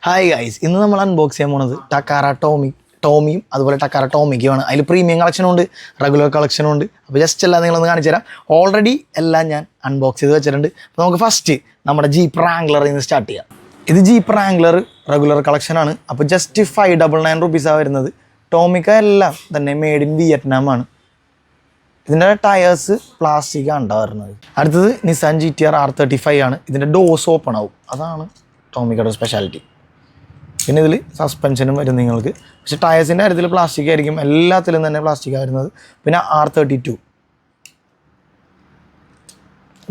Hi guys, ഇന്ന് നമ്മൾ unbox ചെയ്യാൻ പോണത് ടക്കാറ ടോമിയും അതുപോലെ ടക്കാറ ടോമിക്കുമാണ്. അതിൽ പ്രീമിയം കളക്ഷനും ഉണ്ട്, റെഗുലർ കളക്ഷനും ഉണ്ട്. അപ്പോൾ ജസ്റ്റ് എല്ലാം നിങ്ങളൊന്ന് കാണിച്ചു തരാം. ഓൾറെഡി എല്ലാം ഞാൻ അൺബോക്സ് ചെയ്ത് വെച്ചിട്ടുണ്ട്. അപ്പോൾ നമുക്ക് ഫസ്റ്റ് നമ്മുടെ ജീപ്പ് റാംഗ്ലറിൽ നിന്ന് സ്റ്റാർട്ട് ചെയ്യാം. ഇത് ജീപ്പ് റാംഗ്ലർ റെഗുലർ കളക്ഷനാണ്. അപ്പോൾ ജസ്റ്റ് 599 റുപ്പീസാണ് വരുന്നത്. ടോമിക്ക എല്ലാം തന്നെ മെയ്ഡ് ഇൻ വിയറ്റ്നാമാണ്. ഇതിൻ്റെ ടയേഴ്സ് പ്ലാസ്റ്റിക് ആണ് വരുന്നത്. അടുത്തത് നിസാൻ GTR R35 ആണ്. ഇതിൻ്റെ ഡോസ് ഓപ്പൺ ആവും, അതാണ് ടോമിക്കയുടെ സ്പെഷ്യാലിറ്റി. പിന്നെ ഇതിൽ സസ്പെൻഷനും വരും നിങ്ങൾക്ക്. പക്ഷേ ടയേഴ്സിൻ്റെ കാര്യത്തിൽ പ്ലാസ്റ്റിക് ആയിരിക്കും, എല്ലാത്തിലും തന്നെ പ്ലാസ്റ്റിക്കാണ് വരുന്നത്. പിന്നെ R32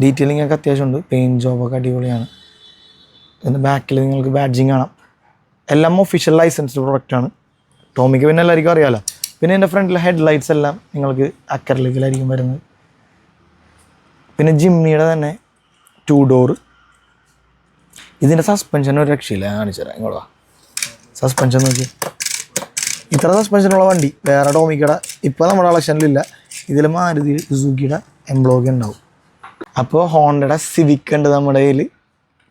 ഡീറ്റെയിലിംഗ് ഒക്കെ അത്യാവശ്യമുണ്ട്, പെയിൻറ്റ് ജോബൊക്കെ അടിപൊളിയാണ്. ഇതിൻ്റെ ബാക്കിൽ നിങ്ങൾക്ക് ബാഡ്ജിങ് കാണാം. എല്ലാം ഒഫീഷ്യൽ ലൈസൻസ്ഡ് പ്രൊഡക്റ്റാണ് ടോമിക്ക്, പിന്നെ എല്ലാവർക്കും അറിയാമല്ലോ. പിന്നെ എൻ്റെ ഫ്രണ്ടിലെ ഹെഡ് ലൈറ്റ്സ് എല്ലാം നിങ്ങൾക്ക് അക്രലിക്കിലായിരിക്കും വരുന്നത്. പിന്നെ ജിമ്മിയുടെ തന്നെ 2 ഡോർ. ഇതിൻ്റെ സസ്പെൻഷൻ ഒരു രക്ഷയില്ല, ഞാൻ കാണിച്ചു തരാം. ഇങ്ങോട്ടാ സസ്പെൻഷൻ നോക്കി, ഇത്ര സസ്പെൻഷനുള്ള വണ്ടി വേറെ ടോമിക്കയുടെ ഇപ്പോൾ നമ്മുടെ കളക്ഷനിലില്ല. ഇതിൽ മാരുതി സുസുക്കിയുടെ എംബ്ലോഗ് ഉണ്ടാവും. അപ്പോൾ ഹോണ്ടയുടെ സിവിക് ഉണ്ട് നമ്മുടെ കയ്യിൽ,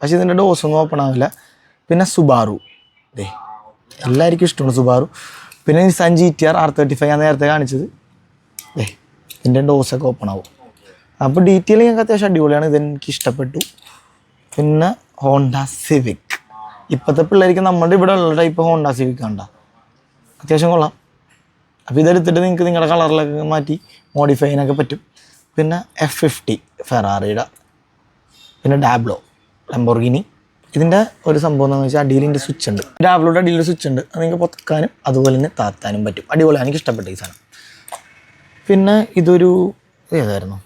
പക്ഷേ ഇതിൻ്റെ ഡോസൊന്നും ഓപ്പൺ ആവില്ല. പിന്നെ സുബാറു, എല്ലാവർക്കും ഇഷ്ടമാണ് സുബാറു. പിന്നെ നിസാൻ GTR R35 ഞാൻ നേരത്തെ കാണിച്ചത്, ഇതിൻ്റെ ഡോസൊക്കെ ഓപ്പൺ ആവും. അപ്പോൾ ഡീറ്റെയിലിംഗ് ഒക്കെ അത്യാവശ്യം അടിപൊളിയാണ്, ഇതെനിക്ക് ഇഷ്ടപ്പെട്ടു. പിന്നെ ഹോണ്ട സിവിക്, ഇപ്പോഴത്തെ പിള്ളേർക്ക് നമ്മുടെ ഇവിടെ ഉള്ള ടൈപ്പ് ഹോണ്ട സിവിക് കണ്ട അത്യാവശ്യം കൊള്ളാം. അപ്പോൾ ഇതെടുത്തിട്ട് നിങ്ങൾക്ക് നിങ്ങളുടെ കളറിലൊക്കെ മാറ്റി മോഡിഫൈ ചെയ്യാനൊക്കെ പറ്റും. പിന്നെ F50 ഫെറാറിയുടെ, പിന്നെ ഡാബ്ലോ ലംബോർഗിനി. ഇതിൻ്റെ ഒരു സംഭവം എന്താണെന്ന് വെച്ചാൽ അടിയിലിൻ്റെ സ്വിച്ച് ഉണ്ട്, ഡാബ്ലോയുടെ അടിയിലൊരു സ്വിച്ച് ഉണ്ട്, അത് നിങ്ങൾക്ക് പൊത്താനും അതുപോലെ തന്നെ താത്താനും പറ്റും. അടിപൊളിയാണ്, എനിക്ക് ഇഷ്ടപ്പെട്ട ഈ സാധനം. പിന്നെ ഇതൊരു ഏതായിരുന്നു,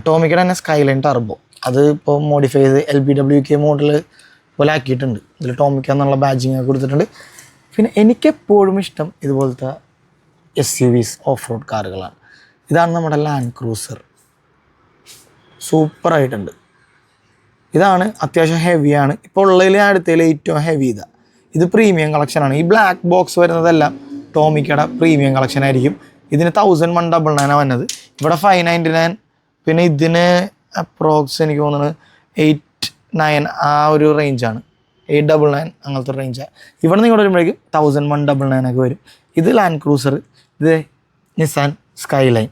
ടോമിക്കയുടെ തന്നെ സ്കൈലൈൻ ടർബോ. അത് ഇപ്പോൾ മോഡിഫൈ ചെയ്ത് LBWK മോഡൽ പോലെ ആക്കിയിട്ടുണ്ട്. ഇതിൽ ടോമിക്ക എന്നുള്ള ബാഡ്ജിങ് ഒക്കെ കൊടുത്തിട്ടുണ്ട്. പിന്നെ എനിക്കെപ്പോഴും ഇഷ്ടം ഇതുപോലത്തെ SUVs ഓഫ് റോഡ് കാറുകളാണ്. ഇതാണ് നമ്മുടെ ലാൻഡ് ക്രൂസർ, സൂപ്പറായിട്ടുണ്ട്. ഇതാണ് അത്യാവശ്യം ഹെവിയാണ്, ഇപ്പോൾ ഉള്ളതിൽ അടുത്തതിൽ ഏറ്റവും ഹെവി ഇതാണ്. ഇത് പ്രീമിയം കളക്ഷനാണ്. ഈ ബ്ലാക്ക് ബോക്സ് വരുന്നതെല്ലാം ടോമിക്കയുടെ പ്രീമിയം കളക്ഷൻ ആയിരിക്കും. ഇതിന് 1199 വന്നത്, ഇവിടെ 599. പിന്നെ ഇതിന് അപ്രോക്സ് എനിക്ക് തോന്നുന്നത് 899 ആ ഒരു റേഞ്ചാണ്, 899 അങ്ങനത്തെ റേഞ്ചാണ്. ഇവിടെ നിന്ന് ഇങ്ങോട്ട് വരുമ്പോഴേക്കും 1199 ഒക്കെ വരും. ഇത് ലാൻഡ് ക്രൂസർ, ഇത് നിസാൻ സ്കൈലൈൻ.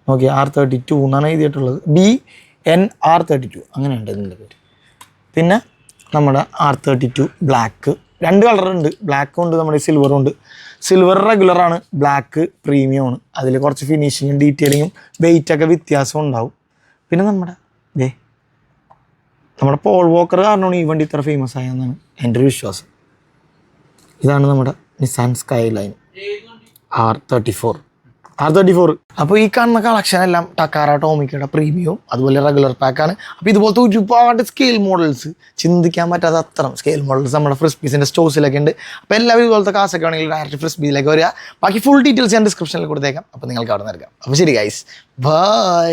ഓക്കെ, R32 എന്നാണ് എഴുതിയിട്ടുള്ളത്, BNR32 അങ്ങനെയുണ്ട് ഇതിൻ്റെ പേര്. പിന്നെ നമ്മുടെ R32 ബ്ലാക്ക്, 2 കളറുണ്ട്, ബ്ലാക്കും ഉണ്ട്, നമ്മുടെ സിൽവറും ഉണ്ട്. സിൽവർ റെഗുലറാണ്, ബ്ലാക്ക് പ്രീമിയമാണ്. അതിൽ കുറച്ച് ഫിനിഷിങ്ങും ഡീറ്റെയിലിങ്ങും വെയിറ്റൊക്കെ വ്യത്യാസം ഉണ്ടാവും. പിന്നെ നമ്മുടെ പോൾ വോക്കർ കാരണമാണ് ഈ വണ്ടി ഇത്ര ഫേമസ് ആയെന്നാണ് എൻ്റെ ഒരു വിശ്വാസം. ഇതാണ് നമ്മുടെ നിസാൻ സ്കൈലൈൻ R34. അപ്പോൾ ഈ കാണുന്ന കളക്ഷൻ എല്ലാം ടക്കാറ ടോമിക്കയുടെ പ്രീമിയവും അതുപോലെ റെഗുലർ പാക്കാണ്. അപ്പോൾ ഇതുപോലത്തെ ഒരുപാട് സ്കെയിൽ മോഡൽസ്, ചിന്തിക്കാൻ പറ്റാത്ത അത്തരം സ്കെയിൽ മോഡൽസ് നമ്മുടെ ഫ്രിസ്ബീസിൻ്റെ സ്റ്റോഴ്സിലൊക്കെ ഉണ്ട്. അപ്പോൾ എല്ലാവരും ഇതുപോലത്തെ കാശൊക്കെ ആണെങ്കിൽ ഡയറക്റ്റ് ഫ്രിസ്ബീസിലേക്ക് വരിക. ബാക്കി ഫുൾ ഡീറ്റെയിൽസ് ഞാൻ ഡിസ്ക്രിപ്ഷനിൽ കൊടുത്തേക്കാം, അപ്പോൾ നിങ്ങൾക്ക് അവിടെ നിന്ന് എടുക്കാം. അപ്പോൾ ശരി ഗൈസ്, ബൈ.